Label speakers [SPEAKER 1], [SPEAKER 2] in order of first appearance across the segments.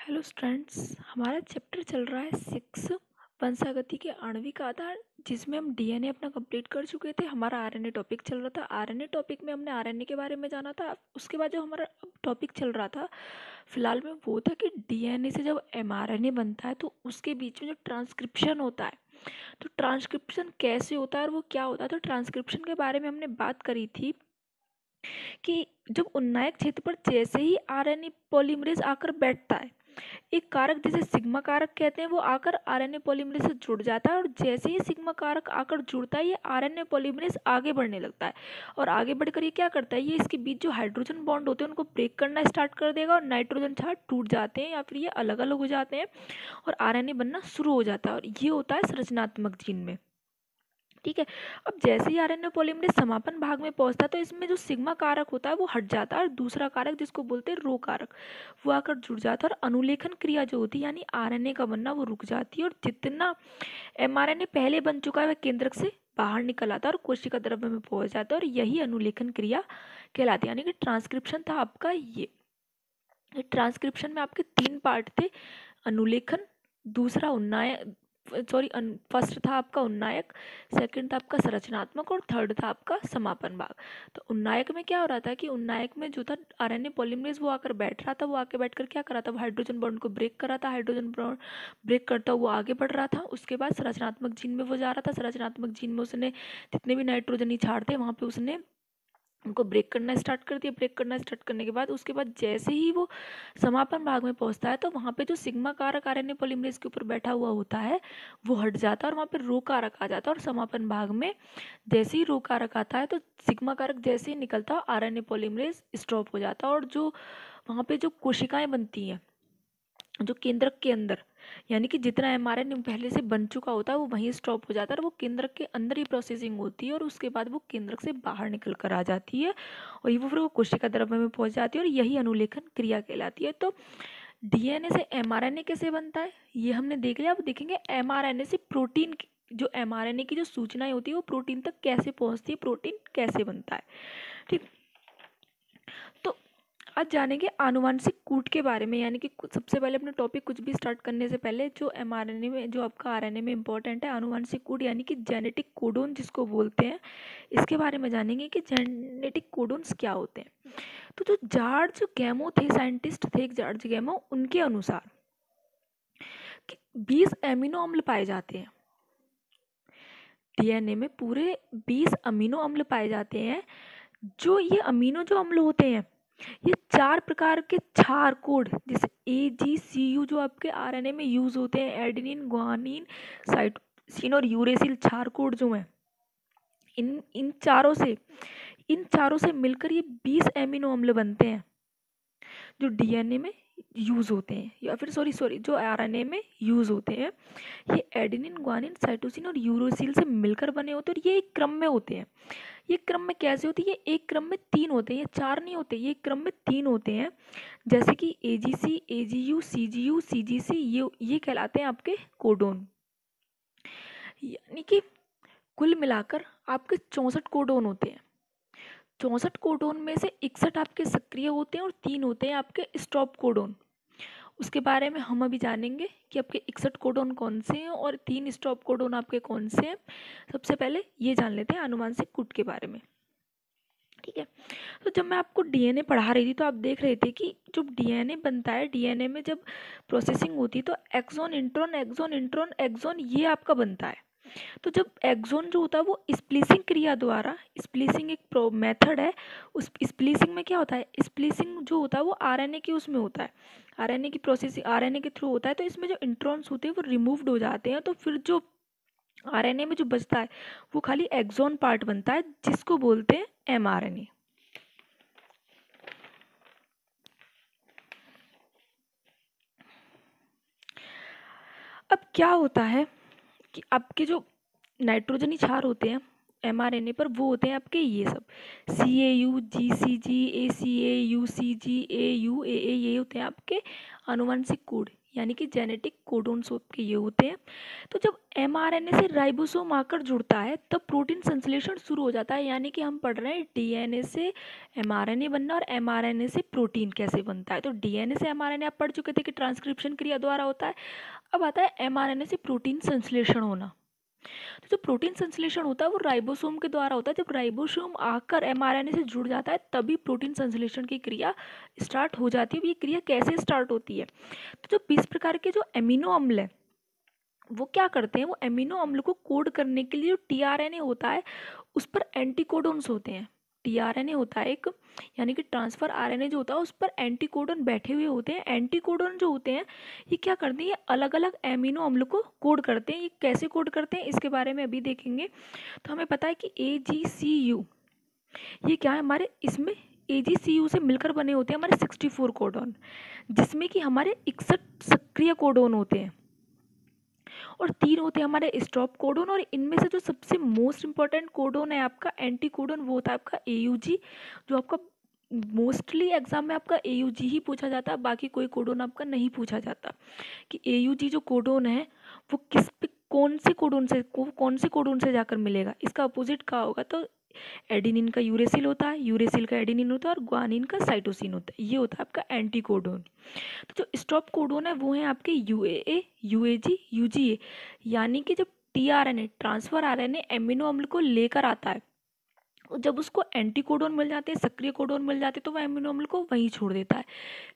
[SPEAKER 1] Hello students, हमारा chapter चल रहा है 6 वंशागति के आणविक आधार, जिसमें हम डीएनए अपना कंप्लीट कर चुके थे। हमारा आरएनए टॉपिक चल रहा था। आरएनए टॉपिक में हमने आरएनए के बारे में जाना था। उसके बाद जो हमारा टॉपिक चल रहा था फिलहाल में वो था कि डीएनए से जब एमआरएनए बनता है तो उसके बीच में जो ट्रांसक्रिप्शन होता है, तो ट्रांसक्रिप्शन कैसे होता है और वो क्या होता है। तो ट्रांसक्रिप्शन के बारे में हमने बात करी थी कि जब उन्नायक क्षेत्र पर जैसे ही आरएनए पॉलीमरेज आकर बैठता है, एक कारक जिसे सिग्मा कारक कहते हैं वो आकर आरएनए पॉलीमरेज से जुड़ जाता है, और जैसे ही सिग्मा कारक आकर जुड़ता है ये आरएनए पॉलीमरेज आगे बढ़ने लगता है। और आगे बढ़कर ये क्या करता है, ये इसके बीच जो हाइड्रोजन बॉन्ड होते हैं उनको ब्रेक करना स्टार्ट कर देगा और नाइट्रोजन क्षार टूट जाते हैं या फिर ये अलग अलग हो जाते हैं और आरएनए बनना शुरू हो जाता है। और ये होता है संरचनात्मक जीन में। ठीक है। अब जैसे ही आरएनए पॉलीमरेज समापन भाग में पहुंचता है तो इसमें जो सिग्मा कारक होता है वो हट जाता है और दूसरा कारक जिसको बोलते हैं रो कारक वो आकर जुड़ जाता है, और अनुलेखन क्रिया जो होती है यानी आरएनए का बनना वो रुक जाती है, और जितना एमआरएनए पहले बन चुका है वह केंद्रक से बाहर निकल आता है और कोशिका द्रव्य में पहुंच जाता है, और यही अनुलेखन क्रिया कहलाती है। यानी कि ट्रांसक्रिप्शन था आपका ये ट्रांसक्रिप्शन में आपके 3 पार्ट थे। अनुलेखन, दूसरा उन्नायक, फर्स्ट था आपका उन्नायक, सेकंड था आपका संरचनात्मक और थर्ड था आपका समापन भाग। तो उन्नायक में क्या हो रहा था कि उन्नायक में जो था आरएनए पॉलीमरेज वो आकर बैठ रहा था, वो आके बैठकर क्या कर रहा था, वो हाइड्रोजन बॉन्ड को ब्रेक कर रहा था, हाइड्रोजन बॉन्ड ब्रेक करता हुआ आगे बढ़ रहा था। उसके बाद संरचनात्मक जीन में वो जा रहा था, संरचनात्मक जीन में उसने जितने भी नाइट्रोजनी क्षार थे वहाँ पे उसने उनको ब्रेक करना स्टार्ट कर दिया। ब्रेक करना स्टार्ट करने के बाद उसके बाद जैसे ही वो समापन भाग में पहुंचता है तो वहाँ पे जो सिग्मा कारक आरएनए पॉलीमरेज के ऊपर बैठा हुआ होता है वो हट जाता है और वहाँ पे रो कारक आ जाता है, और समापन भाग में जैसे ही रो कारक आता है तो सिग्मा कारक जैसे ही निकलता है आरएनए पॉलीमरेज स्टॉप हो जाता है, और जो वहाँ पे जो कोशिकाएं बनती हैं जो केंद्रक के अंदर, यानी कि जितना एमआरएनए पहले से बन चुका होता है वो वहीं स्टॉप हो जाता है और वो केंद्रक के अंदर ही प्रोसेसिंग होती है, और उसके बाद वो केंद्रक से बाहर निकल कर आ जाती है और ये फिर वो कोशिका द्रव्य में पहुंच जाती है, और यही अनुलेखन क्रिया कहलाती है। तो डीएनए से एमआरएनए कैसे बनता है ये हमने देख लिया। अब देखेंगे एमआरएनए से प्रोटीन जो एमआरएनए की जो सूचनाएं होती है वो प्रोटीन तक कैसे पहुंचती है, प्रोटीन कैसे बनता है। ठीक। तो आज जानेंगे आनुवांशिक कूट के बारे में, यानी कि सबसे पहले अपने टॉपिक कुछ भी स्टार्ट करने से पहले जो एमआरएनए में जो आपका आरएनए में इंपॉर्टेंट है आनुवांशिक कूट यानी कि जेनेटिक कोडोन जिसको बोलते हैं, इसके बारे में जानेंगे कि जेनेटिक कोडोन्स क्या होते हैं। तो जो जॉर्ज गैमो थे, साइंटिस्ट थे जॉर्ज गैमो, उनके अनुसार 20 एमिनो अम्ल पाए जाते हैं डीएनए में। पूरे 20 अमीनो अम्ल पाए जाते हैं। जो ये अमीनो जो अम्ल होते हैं ये 4 प्रकार के क्षार कोड जैसे AGCU जो आपके आरएनए में यूज होते हैं, एडेनिन, ग्वानिन, साइटोसिन और यूरेसिल क्षार कोड जो हैं, इन इन चारों से मिलकर ये 20 एमिनो अम्ल बनते हैं जो डीएनए में यूज होते हैं, या फिर सॉरी जो आरएनए में यूज होते हैं। ये एडेनिन, ग्वानिन, साइटोसिन और यूरोसिल से मिलकर बने होते हैं और ये एक क्रम में होते हैं। ये क्रम में कैसे होती है, ये एक क्रम में 3 होते हैं, ये 4 नहीं होते, ये क्रम में 3 होते हैं। जैसे कि AGC, AGU, CGU, CGC, ये कहलाते हैं आपके कोडोन। यानी कि कुल मिलाकर आपके 64 कोडोन होते हैं। 64 कोडोन में से 61 आपके सक्रिय होते हैं और 3 होते हैं आपके स्टॉप कोडोन। उसके बारे में हम अभी जानेंगे कि आपके 61 कोडोन कौन से हैं और 3 स्टॉप कोडोन आपके कौन से हैं। सबसे पहले ये जान लेते हैं आनुवांशिक कूट के बारे में। ठीक है। तो जब मैं आपको डीएनए पढ़ा रही थी तो आप देख रहे थे कि जब डीएनए बनता है, डीएनए में जब प्रोसेसिंग होती है तो exon intron exon intron exon ये आपका बनता है। तो जब एक्सॉन जो होता है वो स्प्लिसिंग क्रिया द्वारा, स्प्लिसिंग एक मेथड है, उस स्प्लिसिंग में क्या होता है, स्प्लिसिंग जो होता है वो आरएनए के उसमें होता है, आरएनए की प्रोसेसिंग आरएनए के थ्रू होता है। तो इसमें जो इंट्रॉन्स होते हैं वो रिमूव्ड हो जाते हैं, तो फिर जो आरएनए में जो बचता है वो खाली एक्सॉन पार्ट बनता है जिसको बोलते हैं एमआरएनए। अब क्या होता है कि आपके जो नाइट्रोजनी क्षार होते हैं एमआरएनए पर वो होते हैं आपके ये सब CAU, GCG, ACA, UCG, AU, AA, ये होते हैं आपके आनुवंशिक कोड। यानी कि जेनेटिक कोडोन्स आपके ये होते हैं। तो जब mRNA से राइबोसोम आकर जुड़ता है तब प्रोटीन संश्लेषण शुरू हो जाता है, यानी कि हम पढ़ रहे हैं डीएनए से mRNA बनना और mRNA से प्रोटीन कैसे बनता है। तो डीएनए से mRNA आप पढ़ चुके थे कि ट्रांसक्रिप्शन क्रिया द्वारा होता है। अब आता है mRNA से प्रोटीन संश्लेषण होना। तो जो प्रोटीन संश्लेषण होता है वो राइबोसोम के द्वारा होता है। जब राइबोसोम आकर mRNA से जुड़ जाता है तभी प्रोटीन संश्लेषण की क्रिया स्टार्ट हो जाती है। ये क्रिया कैसे स्टार्ट होती है? तो जो 20 प्रकार के जो एमिनो अम्ल है वो क्या करते हैं, वो एमिनो अम्ल को कोड करने के लिए जो टीआरएनए होता है उस पर एंटीकोडोन्स होते हैं। टीआरएनए होता है एक, यानी कि ट्रांसफर आरएनए जो होता है उस पर एंटीकोडन बैठे हुए होते हैं। एंटीकोडन जो होते हैं ये क्या करते हैं, ये अलग अलग एमिनो अम्ल को कोड करते हैं। ये कैसे कोड करते हैं इसके बारे में अभी देखेंगे। तो हमें पता है कि AGCU ये क्या है, हमारे इसमें AGCU से मिलकर बने होते हैं हमारे 64 कोडोन, जिसमें कि हमारे 61 सक्रिय कोडोन होते हैं और 3 होते हैं हमारे स्टॉप कोडोन। और इनमें से जो सबसे मोस्ट इंपॉर्टेंट कोडोन है आपका एंटी कोडोन, वो होता है आपका AUG, जो आपका मोस्टली एग्जाम में आपका AUG ही पूछा जाता है, बाकी कोई कोडोन आपका नहीं पूछा जाता। कि AUG जो कोडोन है वो किस पे कौन से कोडोन से जाकर मिलेगा, इसका अपोजिट क्या होगा। तो एडेनिन का यूरेसिल होता है, यूरेसिल का एडेनिन होता है और ग्वानिन का साइटोसिन होता है। ये होता है आपका एंटी कोडोन। तो जो स्टॉप कोडोन है वो है आपके UAA, UAG, UGA, यानी कि जब टीआरएनए ट्रांसफर आरएनए एमिनो अम्ल को लेकर आता है, जब उसको एंटी कोडोन मिल जाते हैं, सक्रिय कोडोन मिल जाते हैं, तो वह एमिनो अम्ल को वहीं छोड़ देता है।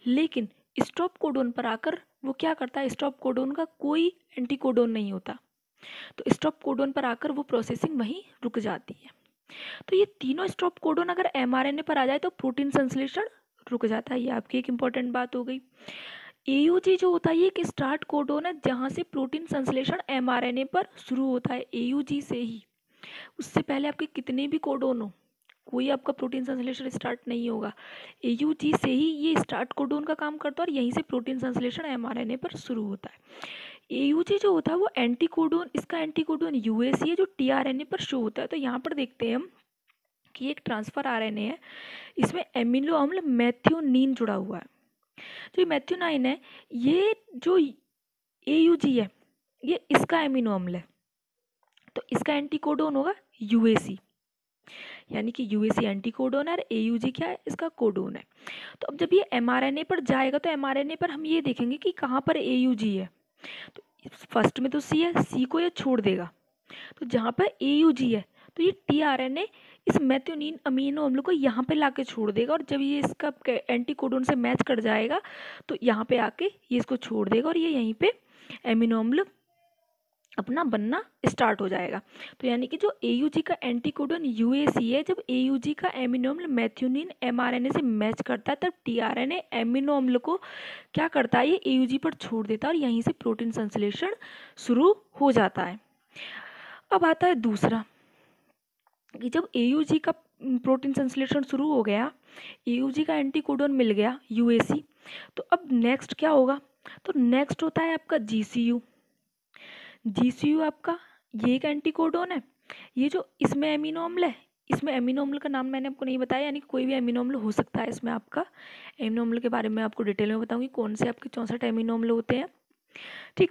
[SPEAKER 1] लेकिन स्टॉप कोडोन पर आकर वो क्या करता है, स्टॉप कोडोन का कोई एंटी कोडोन नहीं होता, तो स्टॉप कोडोन पर आकर वो प्रोसेसिंग वहीं रुक जाती है। तो ये तीनों स्टॉप कोडोन अगर mRNA पर आ जाए तो प्रोटीन संश्लेषण रुक जाता है। ये आपकी एक इंपॉर्टेंट बात हो गई। AUG जो होता है ये एक स्टार्ट कोडोन है जहाँ से प्रोटीन संश्लेषण mRNA पर शुरू होता है। AUG से ही, उससे पहले आपके कितने भी कोडोन हो कोई आपका प्रोटीन संश्लेषण स्टार्ट नहीं होगा। AUG से ही ये स्टार्ट कोडोन का काम करता है और यहीं से प्रोटीन संश्लेषण mRNA पर शुरू होता है। AUG जो होता है वो एंटी कोडोन, इसका एंटी कोडोन UAC है जो टीआरएनए पर शो होता है। तो यहाँ पर देखते हैं हम कि एक ट्रांसफर आरएनए है, इसमें एमिनो अम्ल मैथ्योनीन जुड़ा हुआ है। जो मैथ्योनाइन है ये जो AUG है ये इसका एमिनो अम्ल है, तो इसका एंटी कोडोन होगा UAC, यानी कि UAC एंटी कोडोन है और AUG क्या है, इसका कोडोन है। तो अब जब ये mRNA पर जाएगा तो mRNA पर हम ये देखेंगे कि कहाँ पर AUG है। तो फर्स्ट में तो C है, C को ये छोड़ देगा, तो जहाँ पर AUG है तो ये टीआरएनए इस मैथ्योनीन अमीनो अम्ल को यहाँ पे लाके छोड़ देगा और जब ये इसका एंटी कोडोन से मैच कर जाएगा तो यहाँ पे आके ये इसको छोड़ देगा और ये यहीं पे एमिनो अम्ल अपना बनना स्टार्ट हो जाएगा। तो यानी कि जो AUG का एंटी कोडोन UAC है, जब AUG का एमिनो अम्ल मैथ्योनीन mRNA से मैच करता है तब टीआरएनए एमिनो अम्ल को क्या करता है, ये AUG पर छोड़ देता है और यहीं से प्रोटीन संश्लेषण शुरू हो जाता है। अब आता है दूसरा कि जब AUG का प्रोटीन संश्लेषण शुरू हो गया, AUG का एंटी कोडोन मिल गया UAC, तो अब नेक्स्ट क्या होगा, तो नेक्स्ट होता है आपका GCU। GCU आपका ये एक एंटी कोडोन है, ये जो इसमें एमिनो अम्ल है, इसमें एमिनो अम्ल का नाम मैंने आपको नहीं बताया, यानी कि कोई भी एमिनो अम्ल हो सकता है इसमें। आपका एमिनो अम्ल के बारे में आपको डिटेल में बताऊंगी कौन से आपके 64 एमिनो अम्ल होते हैं, ठीक।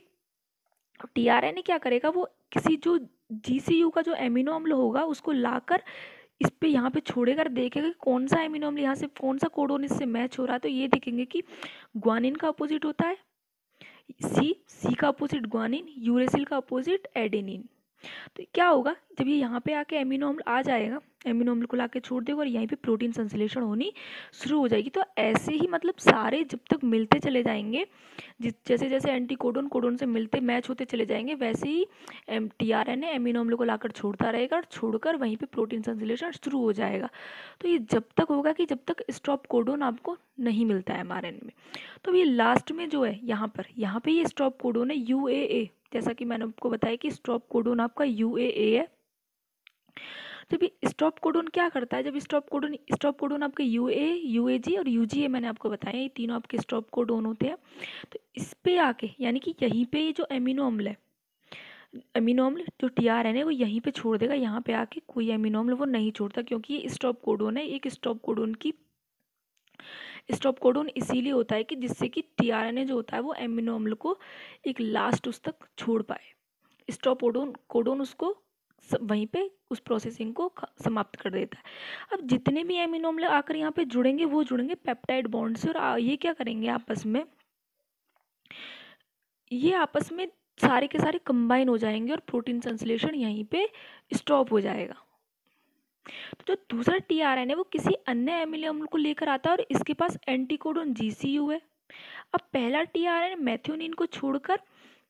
[SPEAKER 1] टीआरएनए क्या करेगा, वो किसी जो GCU का जो एमिनो अम्ल होगा उसको लाकर इस पे यहाँ पे छोड़ेगा, देखेगा कि कौन सा एमिनो अम्ल यहाँ से कौन सा कोडोन इससे मैच हो रहा है। तो ये देखेंगे कि ग्वानिन का अपोजिट होता है सी का अपोजिट ग्वानिन, यूरेसिल का अपोजिट एडेनिन। तो क्या होगा, जब ये यहाँ पे आके एमिनो अम्ल आ जाएगा, एमिनो अम्ल को लाके छोड़ देगा और यहीं पे प्रोटीन संश्लेषण होनी शुरू हो जाएगी। तो ऐसे ही मतलब सारे जब तक मिलते चले जाएंगे, जैसे जैसे एंटी कोडोन कोडोन से मिलते मैच होते चले जाएंगे, वैसे ही टीआरएनए एमिनो अम्ल को लाकर छोड़ता रहेगा और छोड़कर वहीं पे प्रोटीन संश्लेषण शुरू हो जाएगा। तो ये जब तक होगा कि जब तक स्टॉप कोडोन आपको नहीं मिलता है mRNA में। तो ये लास्ट में जो है यहाँ पे ये स्टॉप कोडोन है UAA, जैसा कि मैंने आपको बताया कि स्टॉप कोडोन आपका UAA है। जब ये स्टॉप कोडोन क्या करता है, जब स्टॉप कोडोन आपके UA, UAG और UGA मैंने आपको बताया, ये तीनों आपके स्टॉप कोडोन होते हैं। तो इस पे आके यानी कि यहीं पे जो एमिनो अम्ल है, एमिनो अम्ल जो टीआरएनए वो यहीं पे छोड़ देगा, यहाँ पे आके कोई एमिनो अम्ल वो नहीं छोड़ता, क्योंकि ये स्टॉप कोडोन है। एक स्टॉप कोडोन की स्टॉप कोडोन इसीलिए होता है कि जिससे कि टीआरएनए जो होता है वो एमिनो अम्ल को एक लास्ट उस तक छोड़ पाए। स्टॉप कोडोन कोडोन उसको वहीं पे उस प्रोसेसिंग को समाप्त कर देता है। अब जितने भी एमिनो अम्ल आकर यहाँ पे जुड़ेंगे वो जुड़ेंगे पेप्टाइड बॉन्ड से, और ये क्या करेंगे आपस में, ये आपस में सारे के सारे कंबाइन हो जाएंगे और प्रोटीन संश्लेषण यहीं पे स्टॉप हो जाएगा। तो जो दूसरा टीआरएनए है वो किसी अन्य एमिनो अम्ल को लेकर आता है और इसके पास एंटीकोडोन जीसीयू है। अब पहला टीआरएनए मेथियोनिन को छोड़कर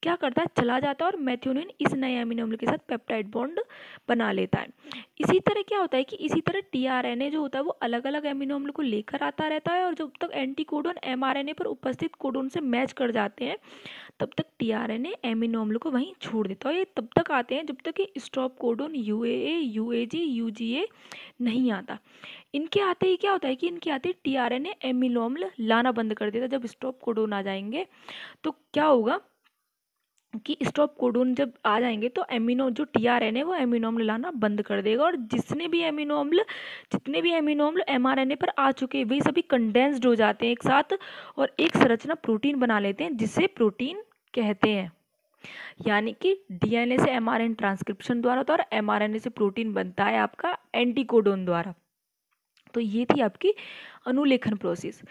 [SPEAKER 1] क्या करता है, चला जाता है और मेथियोनिन इस नए एमिनो अम्ल के साथ पेप्टाइड बॉन्ड बना लेता है। इसी तरह क्या होता है कि इसी तरह टीआरएनए जो होता है वो अलग अलग एमिनो अम्ल को लेकर आता रहता है, और जब तक एंटीकोडोन एमआरएनए पर उपस्थित कोडोन से मैच कर जाते हैं तब तक टीआरएनए एमिनो अम्ल को वहीं छोड़ देता है। ये तब तक आते हैं जब तक कि स्टॉप कोडोन यूएए, यूएजी, यूजीए नहीं आता। इनके आते ही क्या होता है कि इनके आते ही टीआरएनए एमिनो अम्ल लाना बंद कर देता है। जब स्टॉप कोडोन आ जाएंगे तो क्या होगा कि स्टॉप कोडोन जब आ जाएंगे तो एमिनो जो टीआरएनए वो एमिनो अम्ल लाना बंद कर देगा, और जितने भी एमिनो अम्ल एमआरएनए पर आ चुके हैं वे सभी कंडेंस्ड हो जाते हैं एक साथ और एक संरचना प्रोटीन बना लेते हैं जिसे प्रोटीन कहते हैं। यानी कि डीएनए से एमआरएनए ट्रांसक्रिप्शन द्वारा होता है और एमआरएनए से प्रोटीन बनता है आपका एंटीकोडोन द्वारा। तो ये थी आपकी अनुलेखन प्रोसेस।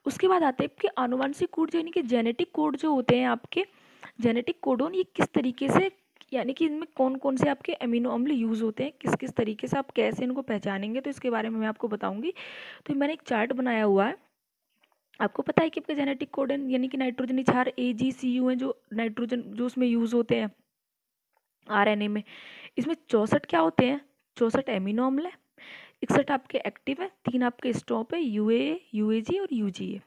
[SPEAKER 1] उसके बाद आते हैं आपके आनुवंशिक कोड, यानी कि जेनेटिक कोड जो होते हैं आपके जेनेटिक कोडोन, ये किस तरीके से, यानी कि इनमें कौन कौन से आपके एमिनो अम्ल यूज़ होते हैं, किस किस तरीके से आप कैसे इनको पहचानेंगे, तो इसके बारे में मैं आपको बताऊंगी। तो मैंने एक चार्ट बनाया हुआ है। आपको पता है कि आपके जेनेटिक कोडन यानी कि नाइट्रोजनी क्षार AGCU हैं जो नाइट्रोजन जो उसमें यूज़ होते हैं आरएनए में। इसमें 64 क्या होते हैं, 64 एमिनो अम्ल है, 61 आपके एक्टिव है, 3 आपके स्टॉप है, यूएए, यूएजी और यूजीए।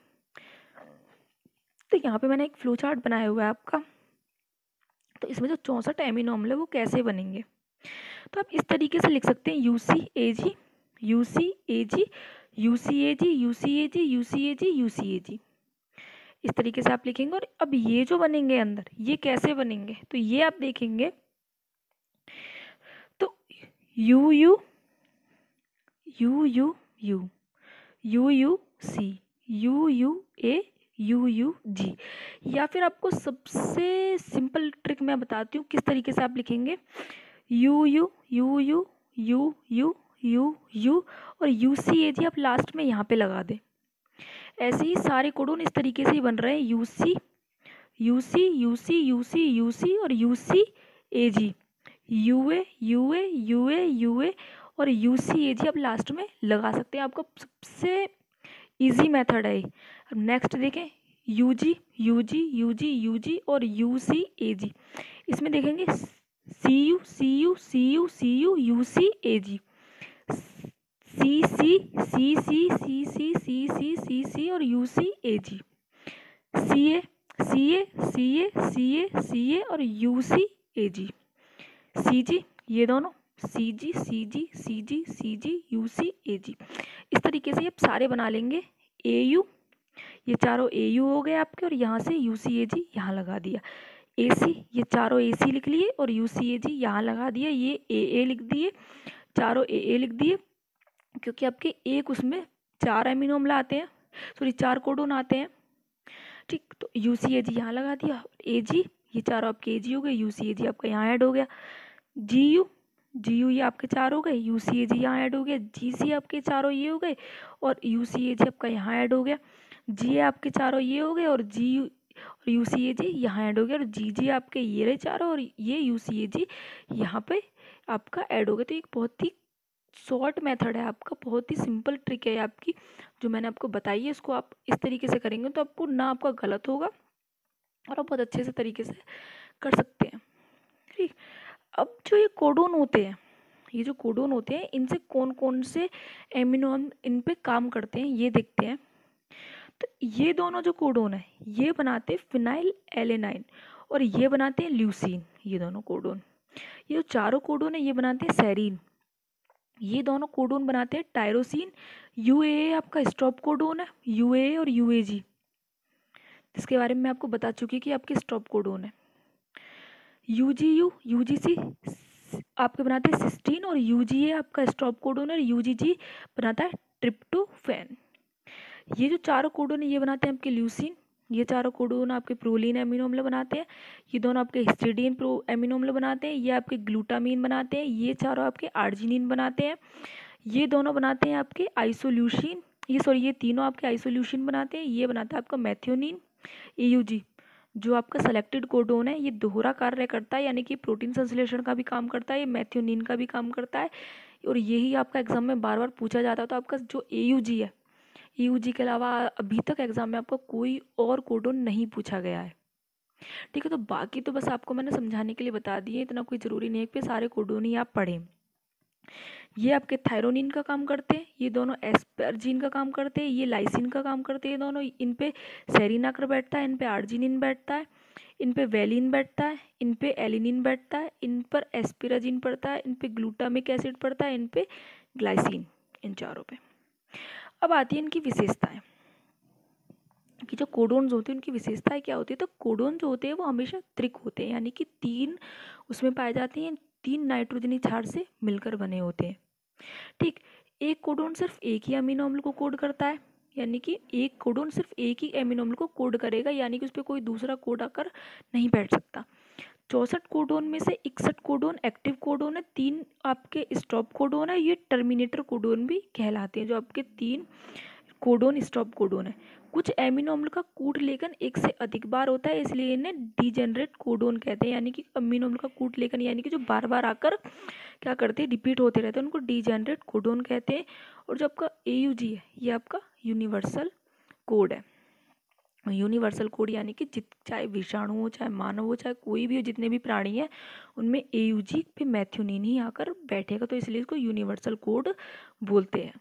[SPEAKER 1] तो यहाँ पे मैंने एक फ्लो चार्ट बनाया हुआ है आपका। तो इसमें जो 64 एमिनो अम्ल है वो कैसे बनेंगे, तो आप इस तरीके से लिख सकते हैं UCAG, UCAG, UCAG, UCAG, UCAG, UCAG। इस तरीके से आप लिखेंगे। और अब ये जो बनेंगे अंदर, ये कैसे बनेंगे, तो ये आप देखेंगे तो UU, UUU, UUC, UUA, UUG, या फिर आपको सबसे सिंपल ट्रिक मैं बताती हूँ किस तरीके से आप लिखेंगे। UU, UU, UU, UU और UCAG आप लास्ट में यहाँ पे लगा दें। ऐसे ही सारे कोडोन इस तरीके से ही बन रहे हैं, UC, UC, UC, UC, UC और UCAG, UA, UA, UA, UA और UCAG आप लास्ट में लगा सकते हैं। आपका सबसे इजी मेथड है। अब नेक्स्ट देखें, UG, UG, UG, UG और UCAG। इसमें देखेंगे CU, CU, CU, CU, UCAG, CC, CC, CC, CC, CC और UCAG, CA, CA, CA, CA, CA और UCAG, CG, ये दोनों CG, CG, CG, CG, UCAG। इस तरीके से आप सारे बना लेंगे। AU, ये चारों AU हो गए आपके, और यहाँ से UCAG यहाँ लगा दिया। AC, ये चारों AC लिख लिए और UCAG यहाँ लगा दिया। ये AA लिख दिए, चारों AA लिख दिए, क्योंकि आपके एक उसमें 4 एमिनो अम्ल आते हैं, सॉरी 4 कोडोन आते हैं, ठीक। तो UCAG यहाँ लगा दिया। AG, ये चारों आपके AG हो गए, UCAG आपका यहाँ ऐड हो गया। GU, GU ये आपके 4 हो गए, UCAG यहाँ ऐड हो गया। GC आपके चारों ये हो गए और UCAG आपका यहाँ ऐड हो गया। GA आपके चारों ये हो गए और GU और UCAG यहाँ ऐड हो गया, और GG आपके ये रहे चारों और ये UCAG यहाँ पे आपका ऐड हो गया। तो एक बहुत ही शॉर्ट मेथड है आपका, बहुत ही सिंपल ट्रिक है आपकी जो मैंने आपको बताई है। इसको आप इस तरीके से करेंगे तो आपको ना आपका गलत होगा और आप बहुत अच्छे से तरीके से कर सकते हैं, ठीक। अब जो ये कोडोन होते हैं, ये जो कोडोन होते हैं इनसे कौन कौन से एमिनो इन पे काम करते हैं ये देखते हैं। तो ये दोनों जो कोडोन है ये बनाते हैं फिनाइल एलेनाइन और ये बनाते हैं ल्यूसीन। ये दोनों कोडोन, ये जो चारों कोडोन है ये बनाते हैं सेरीन। ये दोनों कोडोन बनाते हैं टायरोसिन। यूएए आपका स्टॉप कोडोन है, यूएए और यूएजी, जिसके बारे में मैं आपको बता चुकी कि आपके स्टॉप कोडोन है। यूजीयू, यूजीसी आपके बनाते हैं सिस्टीन और यूजीए आपका स्टॉप कोडोन है, यूजीजी बनाता है ट्रिप्टोफैन। ये जो चारों कोडोन है ये बनाते हैं आपके ल्यूसीन, ये चारों कोडोन आपके प्रोलीन एमिनो अम्ल बनाते हैं, ये दोनों आपके हिस्टिडीन प्रो एमिनो अम्ल बनाते हैं, ये आपके ग्लूटामीन बनाते हैं, ये चारों आपके आर्जिनिन बनाते हैं, ये दोनों बनाते हैं आपके आइसोल्यूसिन, ये तीनों आपके आइसोल्यूसिन बनाते हैं, ये बनाता है आपका मैथ्योनिन। AUG जो आपका सेलेक्टेड कोडोन है ये दोहरा कार्य करता है, यानी कि प्रोटीन संश्लेषण का भी काम करता है, ये मैथ्योनिन का भी काम करता है, और यही आपका एग्जाम में बार बार पूछा जाता है। तो आपका जो AUG है, AUG के अलावा अभी तक एग्जाम में आपको कोई और कोडोन नहीं पूछा गया है। ठीक है, तो बाकी तो बस आपको मैंने समझाने के लिए बता दिए, इतना कोई ज़रूरी नहीं है कि सारे कोडोन ही आप पढ़ें। ये आपके थायरोनिन का काम करते हैं, ये दोनों एस्परजीन का काम करते हैं, ये लाइसिन का काम करते हैं, ये दोनों इन पे सेरीन आकर बैठता है, इन पे आर्जिनिन बैठता है, इन पे वेलिन बैठता है, इन पे एलिनिन बैठता है, इन पर एस्पिराजिन पड़ता है, इन पे ग्लूटामिक एसिड पड़ता है, इन पे ग्लाइसिन, इन चारों पे। अब आती है इनकी विशेषताएं कि जो कोडोन्स होते हैं उनकी विशेषताएं क्या होती है। तो कोडोन जो होते हैं वो हमेशा त्रिक होते हैं, यानी कि 3 उसमें पाए जाते हैं, 3 नाइट्रोजनी क्षार से मिलकर बने होते हैं। ठीक, एक कोडोन सिर्फ एक ही अमीनो अम्ल को कोड करता है, यानी कि एक कोडोन सिर्फ एक ही अमीनो अम्ल को कोड करेगा, यानी कि उस पर कोई दूसरा कोड आकर नहीं बैठ सकता। 64 कोडोन में से 61 कोडोन एक्टिव कोडोन है, 3 आपके स्टॉप कोडोन है, ये टर्मिनेटर कोडोन भी कहलाते हैं। जो आपके 3 कोडोन स्टॉप कोडोन है। कुछ एमिनो अम्ल का कूट लेखन एक से अधिक बार होता है, इसलिए इन्हें डीजेनरेट कोडोन कहते हैं, यानी कि अमीनो अम्ल का कूट लेखन यानी कि जो बार बार आकर क्या करते हैं, रिपीट होते रहते हैं, उनको डीजेनरेट कोडोन कहते हैं। और जो आपका AUG है ये आपका यूनिवर्सल कोड है। यूनिवर्सल कोड यानी कि चाहे विषाणु हो, चाहे मानव हो, चाहे कोई भी हो, जितने भी प्राणी हैं उनमें AUG पे मैथ्योनिन ही आकर बैठेगा, तो इसलिए इसको यूनिवर्सल कोड बोलते हैं।